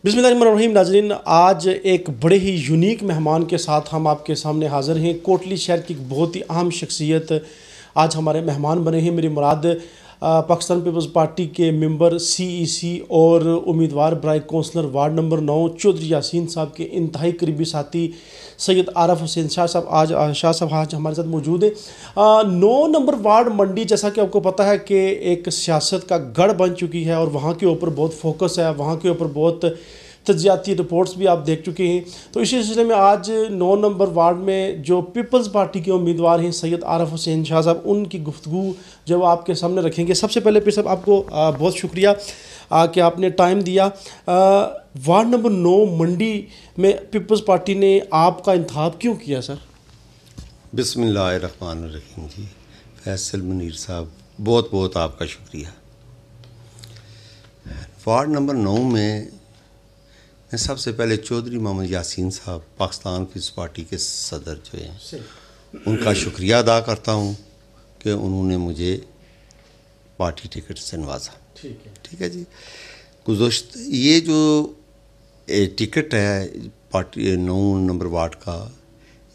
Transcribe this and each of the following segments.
बिस्मिल्लाहिर्रहमानिर्रहीम। नाज़रीन, आज एक बड़े ही यूनिक मेहमान के साथ हम आपके सामने हाज़िर हैं। कोटली शहर की एक बहुत ही अहम शख्सियत आज हमारे मेहमान बने हैं। मेरी मुराद पाकिस्तान पीपल्स पार्टी के मेंबर CEC और उम्मीदवार बराए councillor ward number 9 Chaudhry Yasin साहब के इंतहाई करीबी साथी सैयद आरफ हुसैन शाह साहब आज हमारे साथ मौजूद है। 9 नंबर वार्ड मंडी, जैसा कि आपको पता है कि एक सियासत का गढ़ बन चुकी है और वहाँ के ऊपर बहुत फोकस है, वहाँ के ऊपर बहुत तज्जियाती रिपोर्ट्स भी आप देख चुके हैं। तो इसी सिलसिले में आज 9 नंबर वार्ड में जो पीपल्स पार्टी के उम्मीदवार हैं सैयद आरफ हुसैन शाह साहब, उनकी गुफ्तगू जो आपके सामने रखेंगे। सबसे पहले पीर साहब, आपको बहुत शुक्रिया कि आपने टाइम दिया। वार्ड नंबर 9 मंडी में पीपल्स पार्टी ने आपका इंतखाब क्यों किया सर? बिस्मिल्लाहिर्रहमानिर्रहीम जी, फैसल मुनीर साहब, बहुत बहुत आपका शुक्रिया। वार्ड नंबर 9 में मैं सबसे पहले चौधरी मोहम्मद यासीन साहब, पाकिस्तान पीपल्स पार्टी के सदर जो हैं, उनका शुक्रिया अदा करता हूँ कि उन्होंने मुझे पार्टी टिकट से नवाजा। ठीक है जी। गुज़श्त ये जो टिकट है पार्टी 9 नंबर वार्ड का,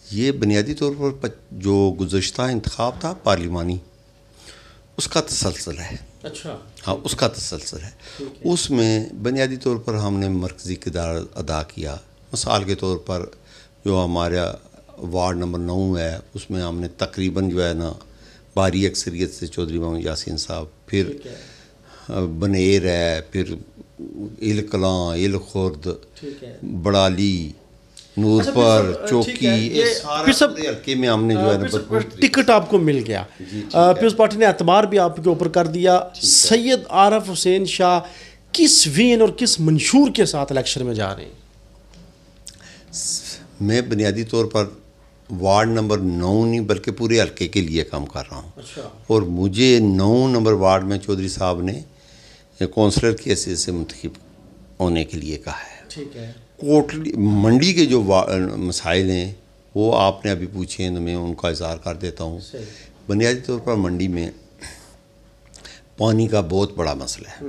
ये बुनियादी तौर पर जो गुज़श्ता इंतखाब था पार्लिमानी, उसका तसलसल है। अच्छा। हाँ, उसका तसलसल है। उसमें बुनियादी तौर पर हमने मरकज़ी किरदार अदा किया। मिसाल के तौर पर जो हमारा वार्ड नंबर 9 है, उसमें हमने तकरीबन जो है ना भारी अक्सरियत से चौधरी मोहम्मद यासीन साहब, फिर बनेर है, फिर इल कलां, इल खुर्द, बड़ाली, नूरपुर, चौकी, ये सारे हल्के में हमने जो है ना टिकट आपको मिल गया। पीपल्स पार्टी ने एतबार भी आपके ऊपर कर दिया। सैयद आरफ हुसैन शाह किस विजन और किस मंशूर के साथ इलेक्शन में जा रहे हैं? मैं बुनियादी तौर पर वार्ड नंबर 9 नहीं बल्कि पूरे हल्के के लिए काम कर रहा हूँ। अच्छा। और मुझे 9 नंबर वार्ड में चौधरी साहब ने कौंसलर की हैसियत से मुंतखब होने के लिए कहा है। ठीक है। कोटली मंडी के जो मसाइल हैं वो आपने अभी पूछे हैं, तो मैं उनका इज़हार कर देता हूँ। बुनियादी तौर पर मंडी में पानी का बहुत बड़ा मसला है।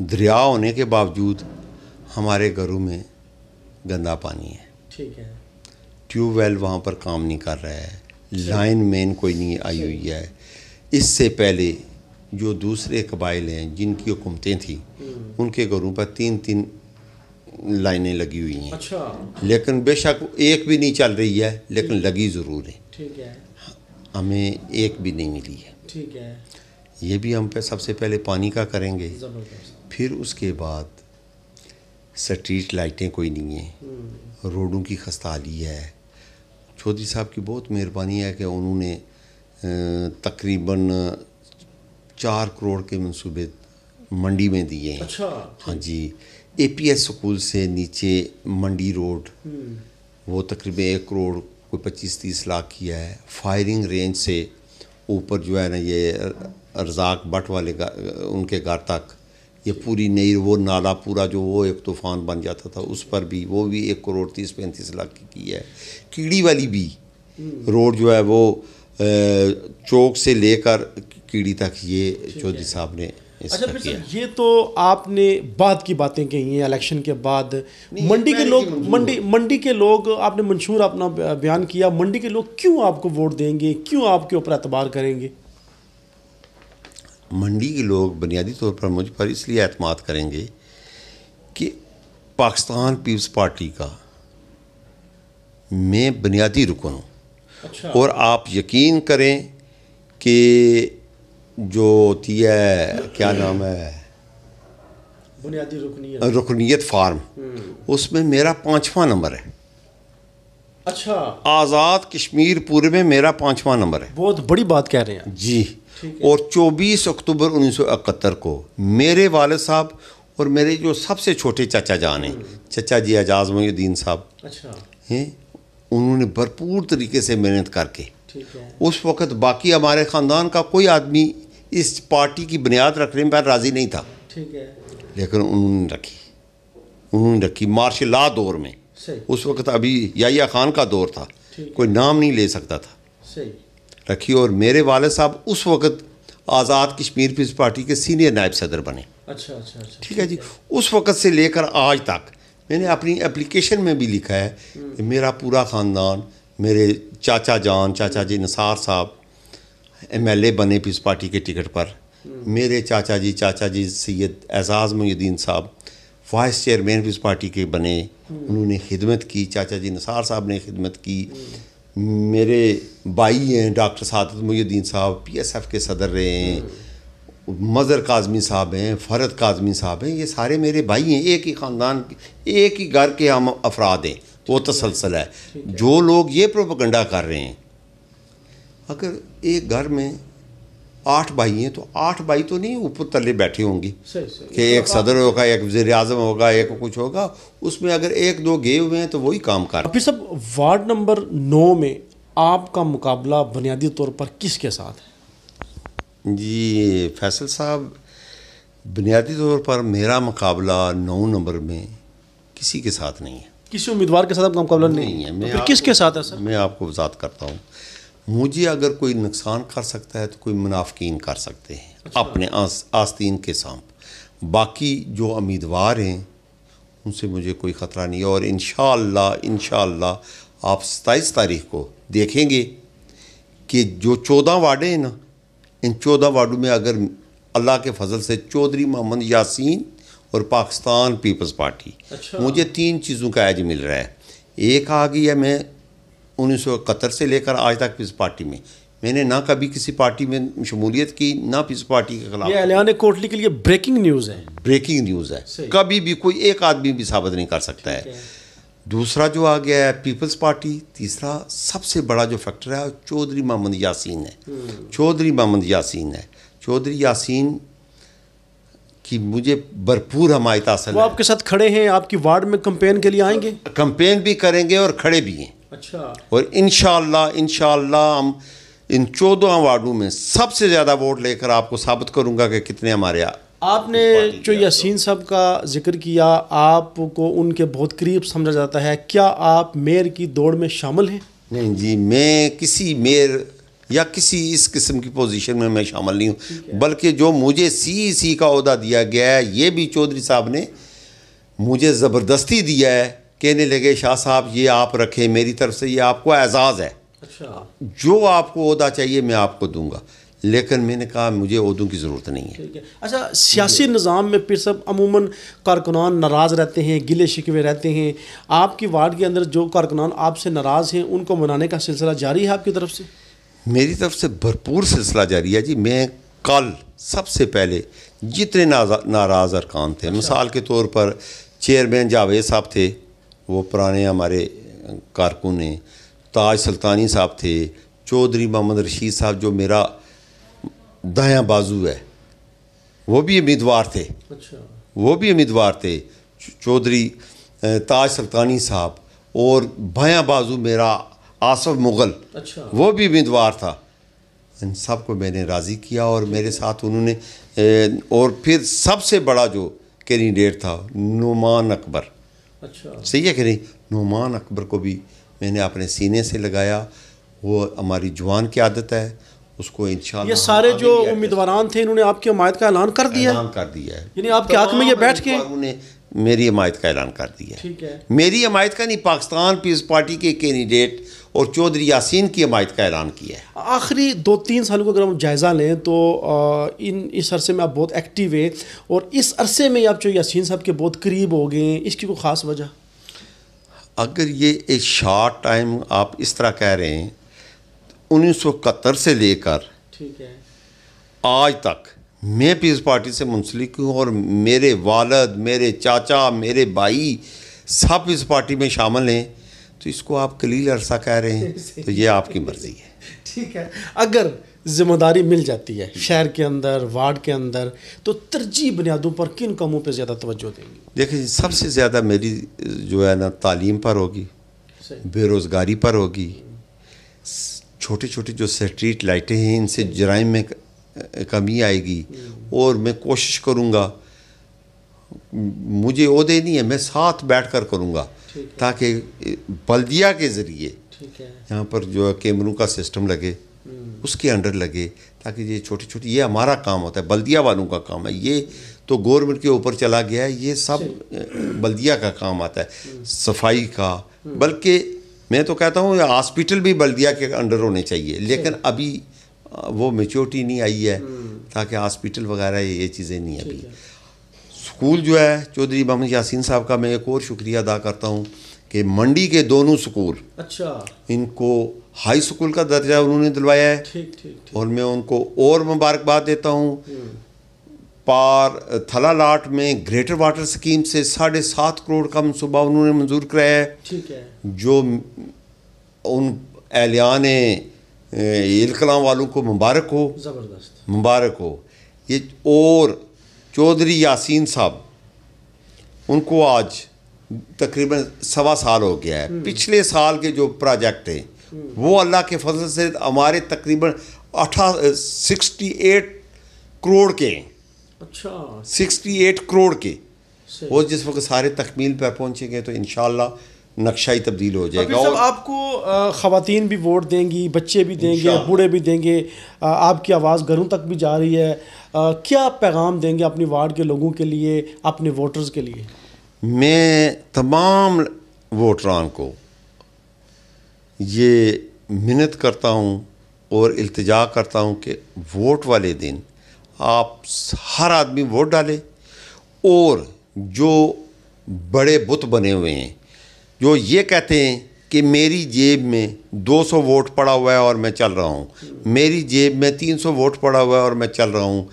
दरिया होने के बावजूद हमारे घरों में गंदा पानी है। ठीक है। ट्यूबवेल वहाँ पर काम नहीं कर रहा है, लाइन मेन कोई नहीं आई हुई है। इससे पहले जो दूसरे कबाइल हैं जिनकी हुकूमतें थी, उनके घरों पर 3-3 लाइनें लगी हुई हैं। अच्छा। लेकिन बेशक एक भी नहीं चल रही है, लेकिन लगी ज़रूर है। ठीक है। हमें एक भी नहीं मिली है। ठीक है। ये भी हम पे सबसे पहले पानी का करेंगे, फिर उसके बाद स्ट्रीट लाइटें कोई नहीं है, रोडों की खस्ताहाली है। चौधरी साहब की बहुत मेहरबानी है कि उन्होंने तकरीबन 4 करोड़ के मंसूबे मंडी में दिए हैं। अच्छा। हाँ जी। APS स्कूल से नीचे मंडी रोड, वो तकरीबन 1 करोड़ कोई 25-30 लाख की है। फायरिंग रेंज से ऊपर जो है ना, ये रज़ाक भट्ट वाले उनके घर तक ये पूरी नई, वो नाला पूरा जो वो एक तूफ़ान बन जाता था, उस पर भी वो भी 1 करोड़ 30-35 लाख की है। कीड़ी वाली भी रोड जो है वो चौक से लेकर कीड़ी तक ये चौधरी साहब ने। अच्छा फिर सर, ये तो आपने बाद की बातें कही हैं, इलेक्शन के बाद मंडी के लोग आपने मंशूर अपना बयान किया। मंडी के लोग क्यों आपको वोट देंगे, क्यों आपके ऊपर एतबार करेंगे? मंडी के लोग बुनियादी तौर पर मुझ पर इसलिए एतमाद करेंगे कि पाकिस्तान पीपल्स पार्टी का मैं बुनियादी रुकन हूँ। अच्छा। और आप यकीन करें कि जो होती है, क्या नाम है, बुनियादी रुकनीत फार्म, उसमें मेरा 5वां नंबर है। अच्छा। आज़ाद कश्मीर पूरे में मेरा 5वां नंबर है। बहुत बड़ी बात कह रहे हैं जी। और 24 अक्टूबर 1971 को मेरे वालिद साहब और मेरे जो सबसे छोटे चाचा जान हैं, चाचा जी एजाज मोहिउद्दीन साहब, अच्छा, हैं, उन्होंने भरपूर तरीके से मेहनत करके, ठीक है, उस वक़्त बाकी हमारे ख़ानदान का कोई आदमी इस पार्टी की बुनियाद रखने पर राज़ी नहीं था, ठीक है, लेकिन उन्होंने रखी मार्शल लॉ दौर में। उस वक़्त अभी याहिया खान का दौर था, कोई नाम नहीं ले सकता था, सही रखी। और मेरे वालिद साहब उस वक़्त आज़ाद कश्मीर पीपल्स पार्टी के सीनियर नायब सदर बने। अच्छा अच्छा अच्छा। ठीक है जी। उस वक़्त से लेकर आज तक मैंने अपनी एप्लीकेशन में भी लिखा है कि मेरा पूरा ख़ानदान, मेरे चाचा जी निसार साहब MLA बने पीस पार्टी के टिकट पर, मेरे चाचा जी सैयद एजाज़ मुहिउद्दीन साहब वाइस चेयरमैन पीस पार्टी के बने, उन्होंने खिदमत की, चाचा जी निसार साहब ने खिदमत की, मेरे भाई हैं डॉक्टर सादत मुहिउद्दीन साहब PSF के सदर रहे हैं, मज़र काज़मी साहब हैं, फ़रद काज़मी साहब हैं, ये सारे मेरे भाई हैं, एक ही ख़ानदान एक ही घर के हम अफराद हैं। वो तसलसल है। जो लोग ये प्रोपेगेंडा कर रहे हैं, अगर एक घर में 8 भाई हैं तो 8 भाई तो नहीं ऊपर तले बैठे होंगे कि एक सदर होगा, एक वज़ीर आज़म होगा, एक कुछ होगा, उसमें अगर 1-2 गए हुए हैं तो वही काम कर। फिर सब वार्ड नंबर 9 में आपका मुकाबला बुनियादी तौर पर किसके साथ है? जी फैसल साहब, बुनियादी तौर पर मेरा मुकाबला 9 नंबर में किसी के साथ नहीं है। किसी उम्मीदवार के साथ आपका मुकाबला नहीं है? तो फिर किसके साथ है सर? मैं आपको वजात करता हूँ। मुझे अगर कोई नुकसान कर सकता है तो कोई मुनाफिकीन कर सकते हैं। अच्छा। अपने आस्तीन के सांप। बाकी जो उम्मीदवार हैं उनसे मुझे कोई ख़तरा नहीं है। और इंशाअल्लाह आप 27 तारीख को देखेंगे कि जो 14 वार्डें हैं ना, इन 14 वार्डों में अगर अल्लाह के फजल से चौधरी मोहम्मद यासीन और पाकिस्तान पीपल्स पार्टी, अच्छा। मुझे 3 चीज़ों का एज मिल रहा है। एक आ गई है, मैं 1971 से लेकर आज तक पीपल्स पार्टी में मैंने ना कभी किसी पार्टी में शमूलियत की, ना पीपल्स पार्टी के खिलाफ। ये ऐलान कोटली के लिए ब्रेकिंग न्यूज़ है। ब्रेकिंग न्यूज़ है, कभी भी कोई एक आदमी भी साबित नहीं कर सकता है। दूसरा जो आ गया है पीपल्स पार्टी। तीसरा सबसे बड़ा जो फैक्टर है चौधरी मोहम्मद यासीन है। चौधरी मोहम्मद यासीन है। चौधरी यासीन की मुझे भरपूर हमायत हासिल है। वो आपके साथ खड़े हैं, आपकी वार्ड में कैंपेन के लिए आएंगे? कैंपेन भी करेंगे और खड़े भी हैं। अच्छा। और इंशाअल्लाह हम इन 14 वार्डों में सबसे ज़्यादा वोट लेकर आपको साबित करूंगा कि कितने हमारे। आपने जो यासीन साहब का जिक्र किया, आपको उनके बहुत करीब समझा जाता है, क्या आप मेयर की दौड़ में शामिल हैं? नहीं जी, मैं किसी मेयर या किसी इस किस्म की पोजीशन में मैं शामिल नहीं हूँ, बल्कि जो मुझे CEC का ओहदा दिया गया है ये भी चौधरी साहब ने मुझे ज़बरदस्ती दिया है। कहने लगे शाह साहब ये आप रखें, मेरी तरफ से ये आपको एजाज़ है। अच्छा। जो आपको ओहदा चाहिए मैं आपको दूंगा, लेकिन मैंने कहा मुझे ओहदों की ज़रूरत नहीं है। ठीक है। अच्छा, सियासी निज़ाम में फिर सब अमूमन कारकुनान नाराज़ रहते हैं, गिले शिकवे रहते हैं। आपकी वार्ड के अंदर जो कारकुनान आपसे नाराज़ हैं उनको मनाने का सिलसिला जारी है आपकी तरफ से? मेरी तरफ से भरपूर सिलसिला जारी है जी। मैं कल सबसे पहले जितने नाराज़ अरकान थे, मिसाल के तौर पर चेयरमैन जावेद साहब थे, वो पुराने हमारे कारकुन हैं, ताज सुल्तानी साहब थे, चौधरी मोहम्मद रशीद साहब जो मेरा दायां बाजू है वो भी उम्मीदवार थे। अच्छा। वो भी उम्मीदवार थे, चौधरी ताज सुल्तानी साहब, और बायां बाजू मेरा आसफ मुग़ल। अच्छा। वो भी उम्मीदवार था। इन सब को मैंने राज़ी किया और मेरे साथ उन्होंने और फिर सबसे बड़ा जो कैंडिडेट था नुमान अकबर। अच्छा। सही है कि नहीं? नुमान अकबर को भी मैंने अपने सीने से लगाया। वो हमारी जवान की आदत है, उसको इंशाल्लाह। ये सारे जो उम्मीदवार थे इन्होंने आपकी हमायत का ऐलान कर दिया? ऐलान कर दिया है। यानी आपके हक में ये बैठ के उन्होंने मेरी हमायत का ऐलान कर दिया है। ठीक है। मेरी हमायत का नहीं, पाकिस्तान पीपल्स पार्टी के कैंडिडेट और चौधरी यासीन की हमायत का ऐलान किया है। आखिरी 2-3 सालों का अगर हम जायज़ा लें तो इस अरसे में आप बहुत एक्टिव हैं, और इस अरसे में आप जो यासीन साहब के बहुत करीब हो गए हैं, इसकी कोई ख़ास वजह? अगर ये एक शॉर्ट टाइम आप इस तरह कह रहे हैं, 1971 से लेकर ठीक है आज तक मैं पीपल्स पार्टी से मुंसलिक हूँ, और मेरे वालद, मेरे चाचा, मेरे भाई सब इस पार्टी में शामिल हैं। तो इसको आप कलील अरसा कह रहे हैं तो ये आपकी मर्ज़ी है। ठीक है। अगर जिम्मेदारी मिल जाती है शहर के अंदर, वार्ड के अंदर, तो तरजीह बुनियादों पर किन कामों पर ज़्यादा तवज्जो देंगे? देखिए, सबसे ज़्यादा मेरी जो है ना तालीम पर होगी, बेरोज़गारी पर होगी, छोटी छोटी जो स्ट्रीट लाइटें हैं इनसे जराइम में कमी आएगी, और मैं कोशिश करूँगा, मुझे ओहदे नहीं है, मैं साथ बैठ कर करूँगा ताकि बल्दिया के ज़रिए यहाँ पर जो है कैमरों का सिस्टम लगे, उसके अंडर लगे, ताकि ये छोटी छोटी, ये हमारा काम होता है, बल्दिया वालों का काम है, ये तो गवर्नमेंट के ऊपर चला गया है। ये सब बल्दिया का काम आता है, सफाई का। बल्कि मैं तो कहता हूँ हॉस्पिटल भी बल्दिया के अंडर होने चाहिए, लेकिन अभी वो मैच्योरिटी नहीं आई है ताकि हॉस्पिटल वगैरह ये चीज़ें नहीं अभी। स्कूल जो है चौधरी मोहम्मद यासीन साहब का मैं एक और शुक्रिया अदा करता हूँ कि मंडी के दोनों स्कूल, अच्छा, इनको हाई स्कूल का दर्जा उन्होंने दिलवाया है। ठीक। और मैं उनको और मुबारकबाद देता हूँ। पार थला लाट में ग्रेटर वाटर स्कीम से 7.5 करोड़ का मनसूबा उन्होंने मंजूर कराया है। ठीक है, जो उन एहलियान इलकलां वालों को मुबारक हो, ज़बरदस्त मुबारक हो ये। और चौधरी यासीन साहब, उनको आज तकरीबन 1.25 साल हो गया है। पिछले साल के जो प्रोजेक्ट थे वो अल्लाह के फजल से हमारे तकरीबन 68 करोड़ के, अच्छा 68 करोड़ के, वो जिस वक्त सारे तकमील पर पहुँचेंगे तो इंशाअल्लाह नक्शा ही तब्दील हो जाएगा। और आपको ख़वातीन भी वोट देंगी, बच्चे भी देंगे, बूढ़े भी देंगे, आपकी आवाज़ घरों तक भी जा रही है। क्या पैगाम देंगे अपनी वार्ड के लोगों के लिए, अपने वोटर्स के लिए? मैं तमाम वोटरान को ये मिन्नत करता हूँ और इल्तिजा करता हूँ कि वोट वाले दिन आप हर आदमी वोट डाले। और जो बड़े बुत बने हुए हैं जो ये कहते हैं कि मेरी जेब में 200 वोट पड़ा हुआ है और मैं चल रहा हूँ, मेरी जेब में 300 वोट पड़ा हुआ है और मैं चल रहा हूँ,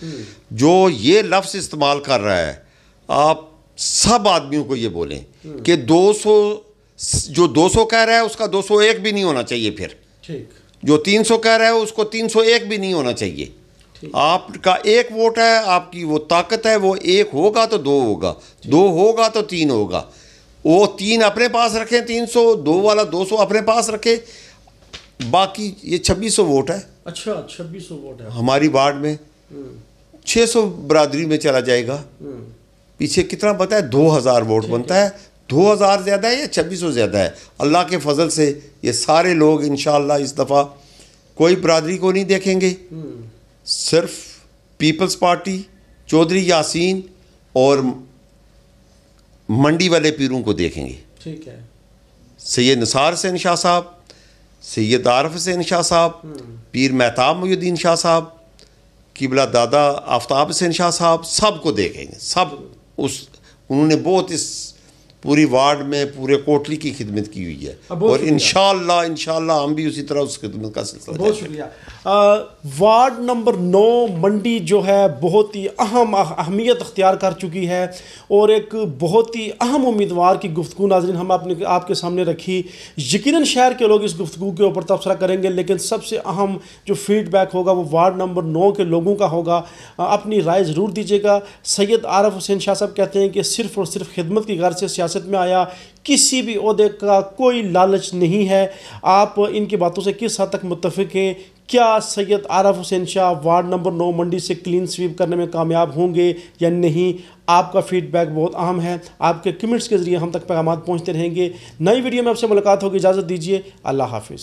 जो ये लफ्ज़ इस्तेमाल कर रहा है, आप सब आदमियों को ये बोलें कि 200 जो 200 कह रहा है उसका 201 भी नहीं होना चाहिए। फिर ठीक, जो 300 कह रहा है उसको 301 भी नहीं होना चाहिए। आपका एक वोट है, आपकी वो ताकत है, वो एक होगा तो 2 होगा, 2 होगा तो 3 होगा। वो 3 अपने पास रखें, 300, 2 वाला 200 अपने पास रखे, बाकी ये 2600 वोट है। अच्छा, 2600 वोट है हमारी वार्ड में। 600 बरादरी में चला जाएगा। पीछे कितना बनता है? 2000 वोट बनता है। 2000 ज़्यादा है या 2600 ज़्यादा है? अल्लाह के फजल से ये सारे लोग इंशाअल्लाह इस दफ़ा कोई बरादरी को नहीं देखेंगे, सिर्फ पीपल्स पार्टी, चौधरी यासीन और मंडी वाले पीरों को देखेंगे। ठीक है, सैयद निसार हुसैन शाह साहब, सैयद आरिफ हुसैन शाह साहब, पीर महताब मुहिउद्दीन शाह साहब, किबला दादा आफ्ताब हुसैन शाह साहब, सबको देखेंगे। सब उन्होंने बहुत इस पूरी वार्ड में, पूरे कोटली की खिदमत की हुई है और इंशाअल्लाह हम भी उसी तरह उस खिदमत का सिलसिला। बहुत शुक्रिया। वार्ड नंबर 9 मंडी जो है बहुत ही अहमियत अख्तियार कर चुकी है और एक बहुत ही अहम उम्मीदवार की गुफ्तगू नाज़रीन हम आपके सामने रखी। यकीनन शहर के लोग इस गुफ्तगू के ऊपर तबसरा करेंगे, लेकिन सबसे अहम जो फीडबैक होगा वो वार्ड नंबर 9 के लोगों का होगा। अपनी राय ज़रूर दीजिएगा। सैयद आरिफ हुसैन शाह साहब कहते हैं कि सिर्फ़ और सिर्फ खिदमत की गर्ज से सियासत में आया, किसी भी ओहदे का कोई लालच नहीं है। आप इनकी बातों से किस हद तक मुत्तफ़िक हैं? क्या सैयद आरिफ हुसैन शाह वार्ड नंबर 9 मंडी से क्लीन स्वीप करने में कामयाब होंगे या नहीं? आपका फीडबैक बहुत अहम है। आपके कमेंट्स के ज़रिए हम तक पैगाम पहुँचते रहेंगे। नई वीडियो में आपसे मुलाकात होगी। इजाज़त दीजिए। अल्लाह हाफिज़।